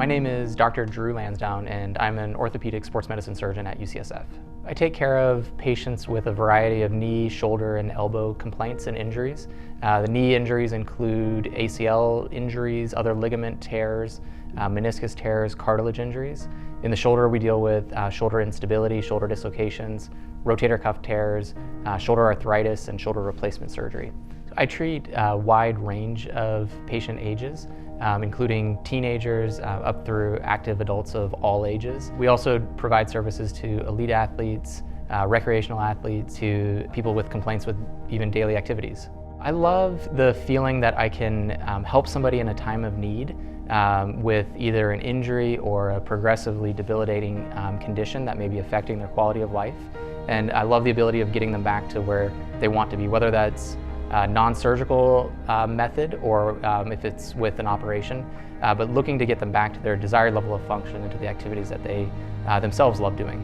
My name is Dr. Drew Lansdown, and I'm an orthopedic sports medicine surgeon at UCSF. I take care of patients with a variety of knee, shoulder, and elbow complaints and injuries. The knee injuries include ACL injuries, other ligament tears, meniscus tears, cartilage injuries. In the shoulder, we deal with shoulder instability, shoulder dislocations, rotator cuff tears, shoulder arthritis, and shoulder replacement surgery. I treat a wide range of patient ages, including teenagers up through active adults of all ages. We also provide services to elite athletes, recreational athletes, to people with complaints with even daily activities. I love the feeling that I can help somebody in a time of need with either an injury or a progressively debilitating condition that may be affecting their quality of life. And I love the ability of getting them back to where they want to be, whether that's non-surgical method or if it's with an operation, but looking to get them back to their desired level of function and to the activities that they themselves love doing.